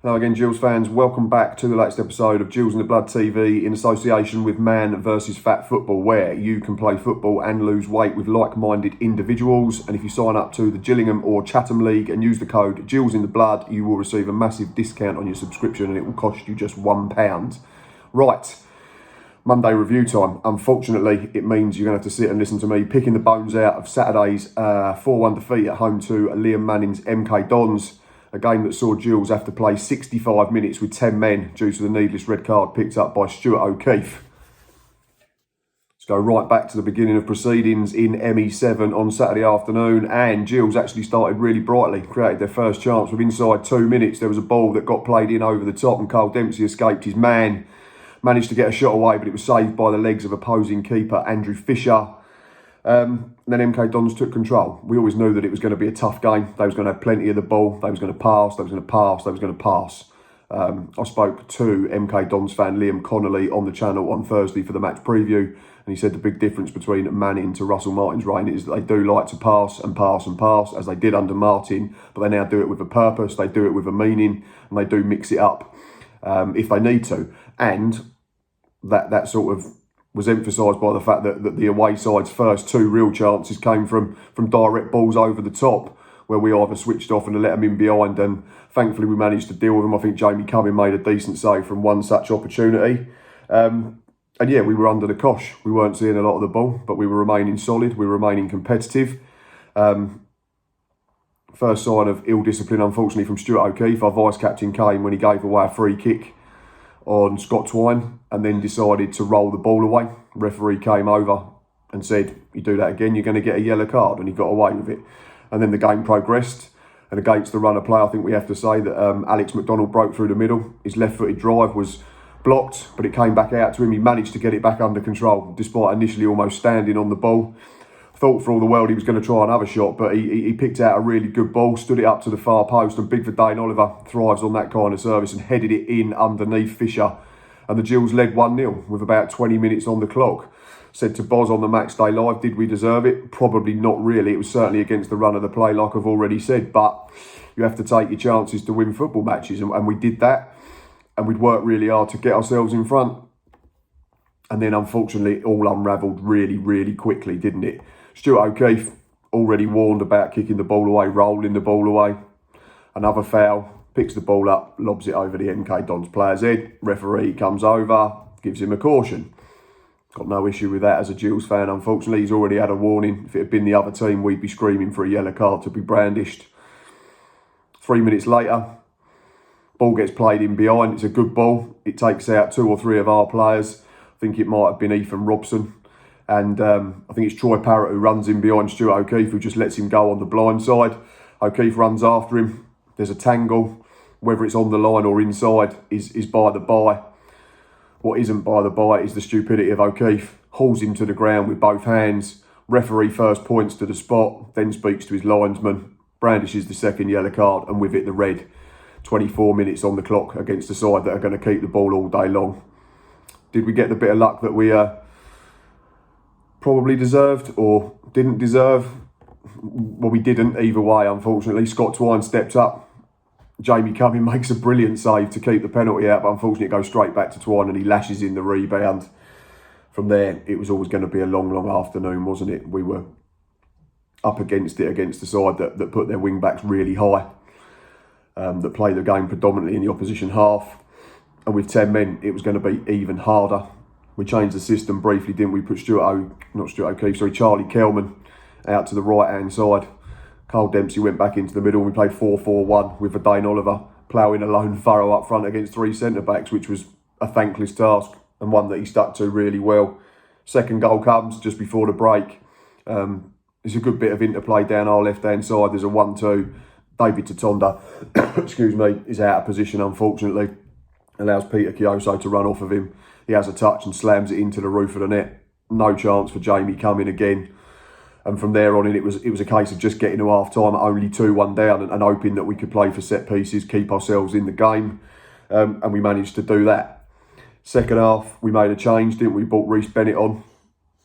Hello again, Gills fans. Welcome back to the latest episode of Gills in the Blood TV in association with Man vs Fat Football, where you can play football and lose weight with like-minded individuals. And if you sign up to the Gillingham or Chatham League and use the code Gills in the Blood, you will receive a massive discount on your subscription, and it will cost you just £1. Right, Monday review time. Unfortunately, it means you're going to have to sit and listen to me picking the bones out of Saturday's 4-1 defeat at home to Liam Manning's MK Dons. A game that saw Gills have to play 65 minutes with 10 men due to the needless red card picked up by Stuart O'Keefe. Let's go right back to the beginning of proceedings in ME7 on Saturday afternoon, and Gills actually started really brightly, created their first chance with inside 2 minutes. There was a ball that got played in over the top and Carl Dempsey escaped his man. Managed to get a shot away, but it was saved by the legs of opposing keeper Andrew Fisher. Then MK Dons took control. We always knew that it was going to be a tough game. They was going to have plenty of the ball. They was going to pass. They was going to pass. They was going to pass. I spoke to MK Dons fan Liam Connolly on the channel on Thursday for the match preview, and he said the big difference between Manning to Russell Martin's reign is that they do like to pass and pass and pass, as they did under Martin, but they now do it with a purpose. They do it with a meaning, and they do mix it up if they need to. And that sort of was emphasised by the fact that the away side's first two real chances came from direct balls over the top, where we either switched off and let them in behind, and thankfully we managed to deal with them. I think Jamie Cumming made a decent save from one such opportunity. And yeah, we were under the cosh. We weren't seeing a lot of the ball, but we were remaining solid. We were remaining competitive. First sign of ill discipline, unfortunately, from Stuart O'Keefe. Our vice-captain came when he gave away a free kick on Scott Twine and then decided to roll the ball away. Referee came over and said, "You do that again, you're going to get a yellow card," and he got away with it. And then the game progressed, and against the run of play, I think we have to say that Alex McDonald broke through the middle. His left-footed drive was blocked, but it came back out to him. He managed to get it back under control, despite initially almost standing on the ball. Thought for all the world he was going to try another shot, but he picked out a really good ball, stood it up to the far post, and Big Dane Oliver thrives on that kind of service and headed it in underneath Fisher. And the Gills led 1-0 with about 20 minutes on the clock. Said to Boz on the Match Day Live, did we deserve it? Probably not really. It was certainly against the run of the play, like I've already said, but you have to take your chances to win football matches, and we did that, and we'd worked really hard to get ourselves in front. And then unfortunately it all unravelled really, really quickly, didn't it? Stuart O'Keefe already warned about kicking the ball away, rolling the ball away. Another foul, picks the ball up, lobs it over the MK Dons player's head. Referee comes over, gives him a caution. Got no issue with that as a Gills fan, unfortunately. He's already had a warning. If it had been the other team, we'd be screaming for a yellow card to be brandished. 3 minutes later, ball gets played in behind. It's a good ball. It takes out 2 or 3 of our players. I think it might have been Ethan Robson. And I think it's Troy Parrott who runs in behind Stuart O'Keefe, who just lets him go on the blind side. O'Keefe runs after him. There's a tangle. Whether it's on the line or inside is by the by. What isn't by the by is the stupidity of O'Keefe. Hauls him to the ground with both hands. Referee first points to the spot, then speaks to his linesman, brandishes the second yellow card, and with it the red. 24 minutes on the clock against the side that are going to keep the ball all day long. Did we get the bit of luck that we probably deserved or didn't deserve? Well, we didn't either way, unfortunately. Scott Twine stepped up. Jamie Cumming makes a brilliant save to keep the penalty out, but unfortunately it goes straight back to Twine and he lashes in the rebound. From there, it was always going to be a long, long afternoon, wasn't it? We were up against it, against the side that put their wing-backs really high, that play the game predominantly in the opposition half. And with 10 men, it was going to be even harder. We changed the system briefly, didn't we? Put Charlie Kelman out to the right-hand side. Carl Dempsey went back into the middle, and we played 4-4-1 with Dane Oliver ploughing a lone furrow up front against 3 centre-backs, which was a thankless task and one that he stuck to really well. Second goal comes just before the break. There's a good bit of interplay down our left-hand side. There's a 1-2. David Tatonda, is out of position, unfortunately. Allows Peter Kioso to run off of him. He has a touch and slams it into the roof of the net. No chance for Jamie Cumming again. And from there on in, it was a case of just getting to half-time, only 2-1 down, and hoping that we could play for set pieces, keep ourselves in the game. And we managed to do that. Second half, we made a change, didn't we? Brought Reece Bennett on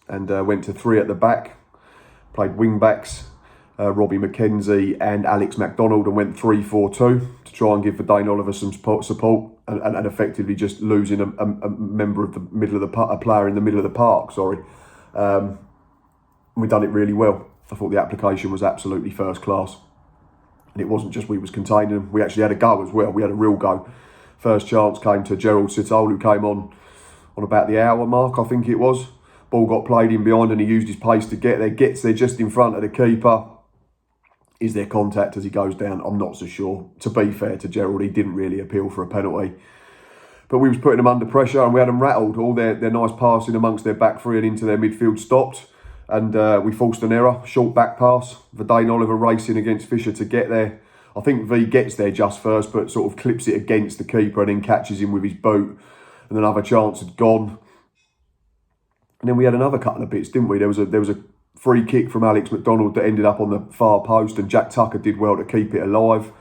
and went to 3 at the back. Played wing-backs, Robbie McKenzie and Alex McDonald, and went 3-4-2 to try and give Vadaine Oliver some support and effectively just losing a member of the middle of the park, a player in the middle of the park, sorry. We done it really well. I thought the application was absolutely first class. And it wasn't just we was containing them, we actually had a go as well. We had a real go. First chance came to Gerald Sitole, who came on about the hour mark, I think it was. Ball got played in behind and he used his pace to get there. Gets there just in front of the keeper. Is there contact as he goes down? I'm not so sure. To be fair to Gerald, he didn't really appeal for a penalty. But we was putting them under pressure and we had them rattled. All their nice passing amongst their back three and into their midfield stopped. And we forced an error, short back pass. Vadaine Oliver racing against Fisher to get there. I think V gets there just first, but sort of clips it against the keeper and then catches him with his boot. And another chance had gone. And then we had another couple of bits, didn't we? There was a free kick from Alex McDonald that ended up on the far post, and Jack Tucker did well to keep it alive.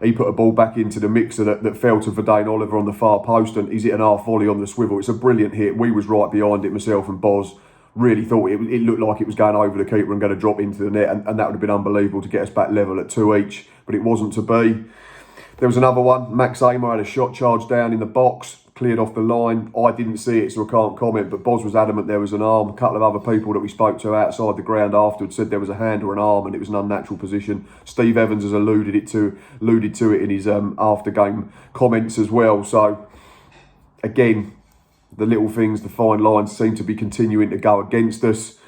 He put a ball back into the mixer that fell to Vadaine Oliver on the far post, and he's hit an half volley on the swivel. It's a brilliant hit. We was right behind it, myself and Boz. Really thought it looked like it was going over the keeper and going to drop into the net, and that would have been unbelievable to get us back level at 2 each, but it wasn't to be. There was another one. Max Amer had a shot charged down in the box, cleared off the line. I didn't see it, so I can't comment, but Boz was adamant there was an arm. A couple of other people that we spoke to outside the ground afterwards said there was a hand or an arm and it was an unnatural position. Steve Evans has alluded to it in his after-game comments as well. So, again, the little things, the fine lines seem to be continuing to go against us.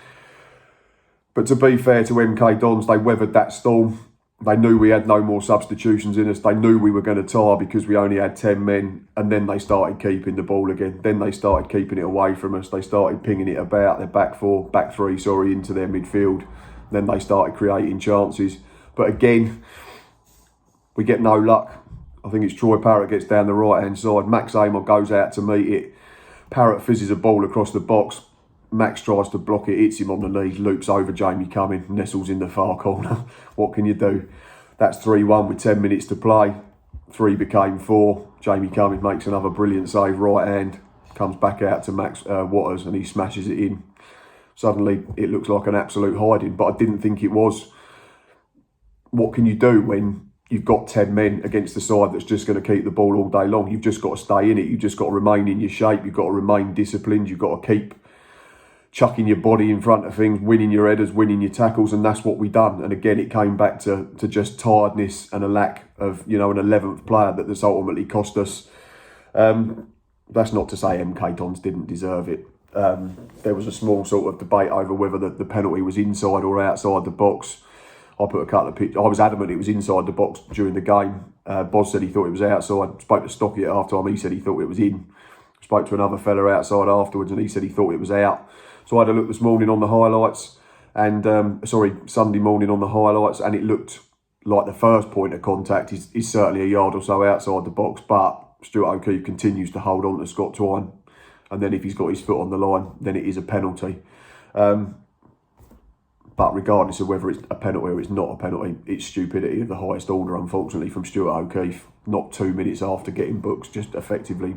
But to be fair to MK Dons, they weathered that storm. They knew we had no more substitutions in us. They knew we were going to tire because we only had 10 men. And then they started keeping the ball again. Then they started keeping it away from us. They started pinging it about their back three, into their midfield. Then they started creating chances. But again, we get no luck. I think it's Troy Parrott gets down the right-hand side. Max Amer goes out to meet it. Parrott fizzes a ball across the box. Max tries to block it, hits him on the knee, loops over Jamie Cumming, nestles in the far corner. What can you do? That's 3-1 with 10 minutes to play. 3 became 4. Jamie Cumming makes another brilliant save, right hand. Comes back out to Max Waters and he smashes it in. Suddenly, it looks like an absolute hiding, but I didn't think it was. What can you do when you've got 10 men against the side that's just going to keep the ball all day long? You've just got to stay in it. You've just got to remain in your shape. You've got to remain disciplined. You've got to keep chucking your body in front of things, winning your headers, winning your tackles, and that's what we done. And again, it came back to just tiredness and a lack of, an 11th player that's ultimately cost us. That's not to say MK Dons didn't deserve it. There was a small sort of debate over whether the penalty was inside or outside the box. I put a couple of pictures. I was adamant it was inside the box during the game. Boz said he thought it was outside. Spoke to Stocky at half time. He said he thought it was in. Spoke to another fella outside afterwards and he said he thought it was out. So I had a look this morning on the highlights and, Sunday morning on the highlights, and it looked like the first point of contact is certainly a yard or so outside the box, but Stuart O'Keefe continues to hold on to Scott Twine. And then if he's got his foot on the line, then it is a penalty. But regardless of whether it's a penalty or it's not a penalty, it's stupidity of the highest order, unfortunately, from Stuart O'Keefe. Not 2 minutes after getting booked, just effectively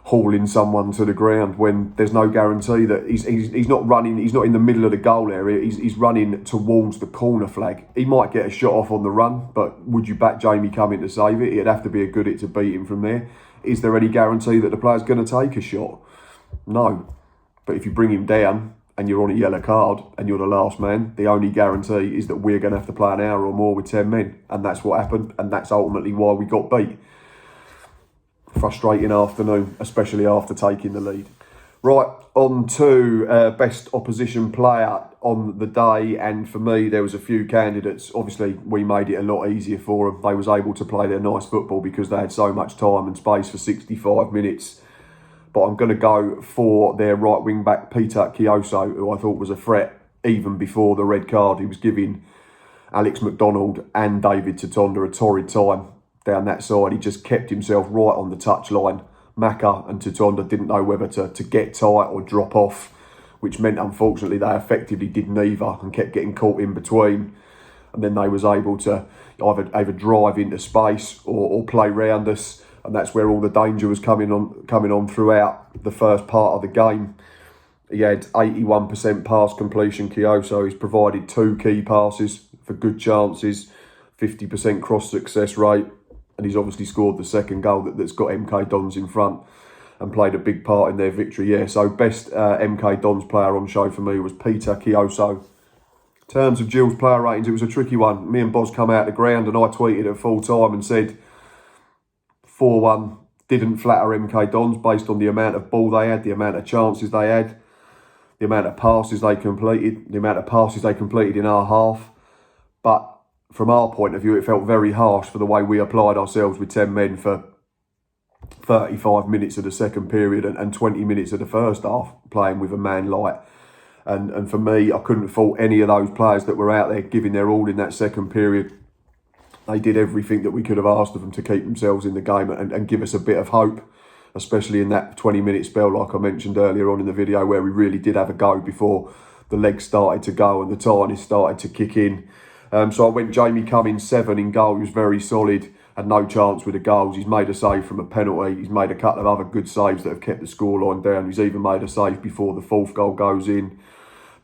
hauling someone to the ground when there's no guarantee that he's not running, he's not in the middle of the goal area, he's running towards the corner flag. He might get a shot off on the run, but would you back Jamie Cumming to save it? It'd have to be a good hit to beat him from there. Is there any guarantee that the player's going to take a shot? No. But if you bring him down and you're on a yellow card and you're the last man, the only guarantee is that we're going to have to play an hour or more with 10 men. And that's what happened, and that's ultimately why we got beat. Frustrating afternoon, especially after taking the lead. Right, on to best opposition player on the day, and for me there was a few candidates. Obviously we made it a lot easier for them. They was able to play their nice football because they had so much time and space for 65 minutes. But I'm going to go for their right wing back Peter Kioso, who I thought was a threat even before the red card. He was giving Alex McDonald and David Tatonda a torrid time down that side. He just kept himself right on the touchline. Maka and Tatonda didn't know whether to get tight or drop off, which meant unfortunately they effectively did neither and kept getting caught in between. And then they was able to either drive into space or play round us, and that's where all the danger was coming on throughout the first part of the game. He had 81% pass completion, Kioso. He's provided 2 key passes for good chances, 50% cross success rate. and he's obviously scored the second goal that's got MK Dons in front and played a big part in their victory. Yeah, so best MK Dons player on show for me was Peter Kioso. In terms of Gills player ratings, it was a tricky one. Me and Boz come out the ground and I tweeted at full time and said 4-1 didn't flatter MK Dons based on the amount of ball they had, the amount of chances they had, the amount of passes they completed, in our half. But from our point of view, it felt very harsh for the way we applied ourselves with 10 men for 35 minutes of the second period and 20 minutes of the first half, playing with a man light. And for me, I couldn't fault any of those players that were out there giving their all in that second period. They did everything that we could have asked of them to keep themselves in the game and give us a bit of hope, especially in that 20-minute spell, like I mentioned earlier on in the video, where we really did have a go before the legs started to go and the tiredness started to kick in. So I went Jamie Cummins 7 in goal. He was very solid, had no chance with the goals. He's made a save from a penalty. He's made a couple of other good saves that have kept the scoreline down. He's even made a save before the fourth goal goes in.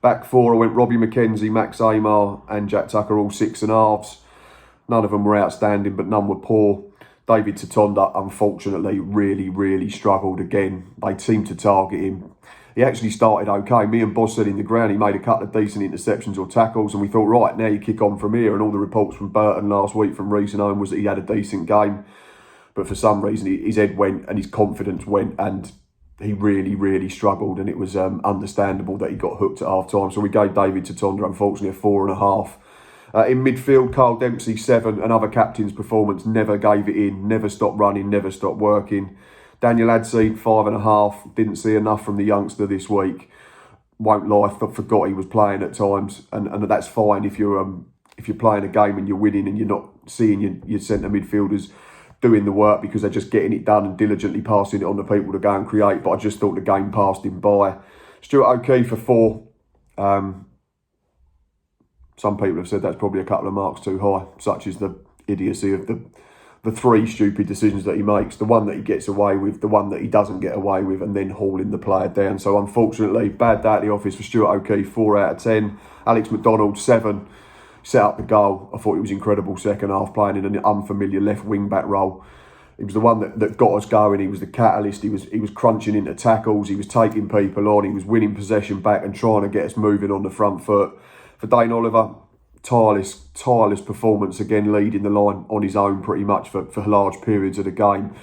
Back four, I went Robbie McKenzie, Max Amar and Jack Tucker, all 6.5s. None of them were outstanding, but none were poor. David Tatonda, unfortunately, really struggled again. They seemed to target him. He actually started okay. Me and Boz said in the ground he made a couple of decent interceptions or tackles, and we thought, right, now you kick on from here. And all the reports from Burton last week from Reece and Owen was that he had a decent game. But for some reason, his head went and his confidence went, and he really struggled, and it was understandable that he got hooked at half-time. So we gave David Tatonda, unfortunately, a 4.5. In midfield, Carl Dempsey 7, another captain's performance, never gave it in, never stopped running, never stopped working. Daniel Adseed 5.5, didn't see enough from the youngster this week. Won't lie, forgot he was playing at times, and that's fine if you're playing a game and you're winning and you're not seeing your centre midfielders doing the work because they're just getting it done and diligently passing it on to people to go and create. But I just thought the game passed him by. Stuart O'Keefe for 4. Some people have said that's probably a couple of marks too high, such as the idiocy of the 3 stupid decisions that he makes, the one that he gets away with, the one that he doesn't get away with, and then hauling the player down. So unfortunately, bad day at the office for Stuart O'Keefe, 4 out of 10. Alex McDonald, 7, set up the goal. I thought he was incredible second half, playing in an unfamiliar left wing back role. He was the one that got us going. He was the catalyst. He was crunching into tackles. He was taking people on. He was winning possession back and trying to get us moving on the front foot. For Dane Oliver, tireless performance again, leading the line on his own pretty much for large periods of the game.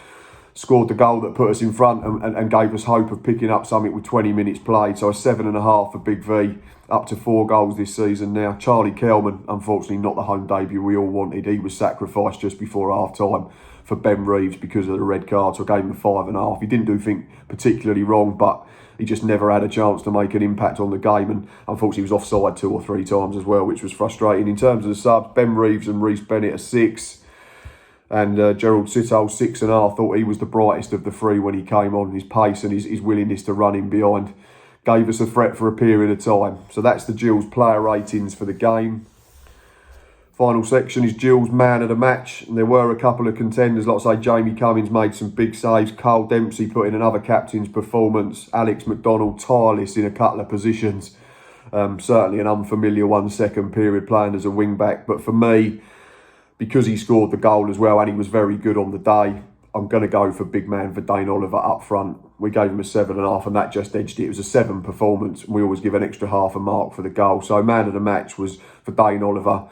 Scored the goal that put us in front and gave us hope of picking up something with 20 minutes played. So a 7.5 for Big V, up to 4 goals this season now. Charlie Kelman, unfortunately not the home debut we all wanted. He was sacrificed just before half-time for Ben Reeves because of the red card, so I gave him a 5.5. He didn't do anything particularly wrong, but he just never had a chance to make an impact on the game, and unfortunately he was offside 2 or 3 times as well, which was frustrating. In terms of the subs, Ben Reeves and Reece Bennett are 6, and Gerald Sittle 6.5. Thought he was the brightest of the 3 when he came on. His pace and his willingness to run in behind gave us a threat for a period of time. So that's the Gills player ratings for the game. Final section is Gills man of the match, and there were a couple of contenders. Like I say, Jamie Cummins made some big saves. Carl Dempsey put in another captain's performance. Alex McDonald tireless in a couple of positions. Certainly an unfamiliar one second period playing as a wing back. But for me, because he scored the goal as well and he was very good on the day, I'm going to go for big man for Dane Oliver up front. We gave him a 7.5 and that just edged it. It was a 7 performance. We always give an extra half a mark for the goal. So man of the match was for Dane Oliver.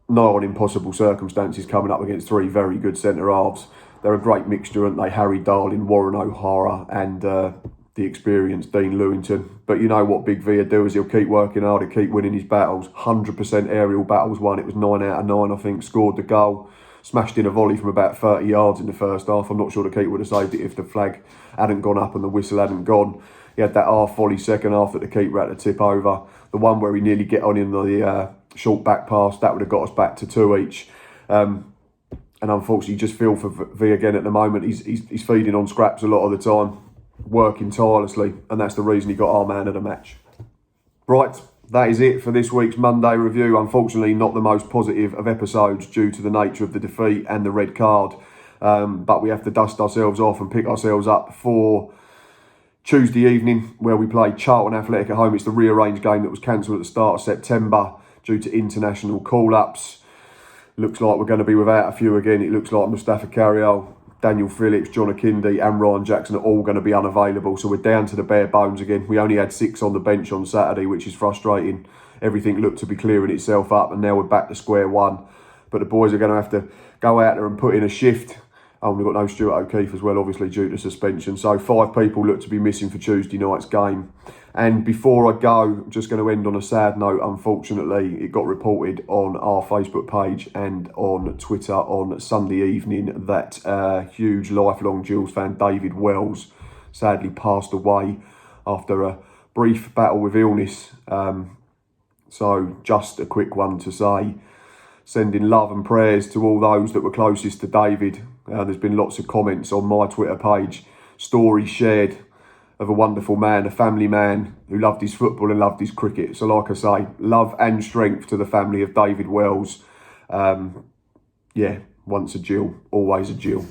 No on impossible circumstances coming up against 3 very good centre-halves. They're a great mixture, aren't they? Harry Darling, Warren O'Hara and the experienced Dean Lewington. But you know what Big V will do is he'll keep working hard, he'll keep winning his battles. 100% aerial battles won. It was 9 out of 9, I think. Scored the goal. Smashed in a volley from about 30 yards in the first half. I'm not sure the keeper would have saved it if the flag hadn't gone up and the whistle hadn't gone. He had that half volley second half that the keeper had to tip over. The one where he nearly get on in the short back pass, that would have got us back to 2 each. And unfortunately, just feel for V again at the moment. He's feeding on scraps a lot of the time, working tirelessly, and that's the reason he got our man of the match. Right, that is it for this week's Monday review. Unfortunately, not the most positive of episodes due to the nature of the defeat and the red card. But we have to dust ourselves off and pick ourselves up for Tuesday evening, where we play Charlton Athletic at home. It's the rearranged game that was cancelled at the start of September due to international call-ups. Looks like we're going to be without a few again. It looks like Mustafa Carriol, Daniel Phillips, John Akindi and Ryan Jackson are all going to be unavailable. So we're down to the bare bones again. We only had 6 on the bench on Saturday, which is frustrating. Everything looked to be clearing itself up, and now we're back to square one. But the boys are going to have to go out there and put in a shift. And we've got no Stuart O'Keefe as well, obviously, due to suspension. So 5 people look to be missing for Tuesday night's game. And before I go, I'm just going to end on a sad note. Unfortunately, it got reported on our Facebook page and on Twitter on Sunday evening that huge lifelong Gills fan David Wells sadly passed away after a brief battle with illness. So just a quick one to say, sending love and prayers to all those that were closest to David. There's been lots of comments on my Twitter page, stories shared of a wonderful man, a family man who loved his football and loved his cricket. So like I say, love and strength to the family of David Wells. Yeah, once a Gill, always a Gill.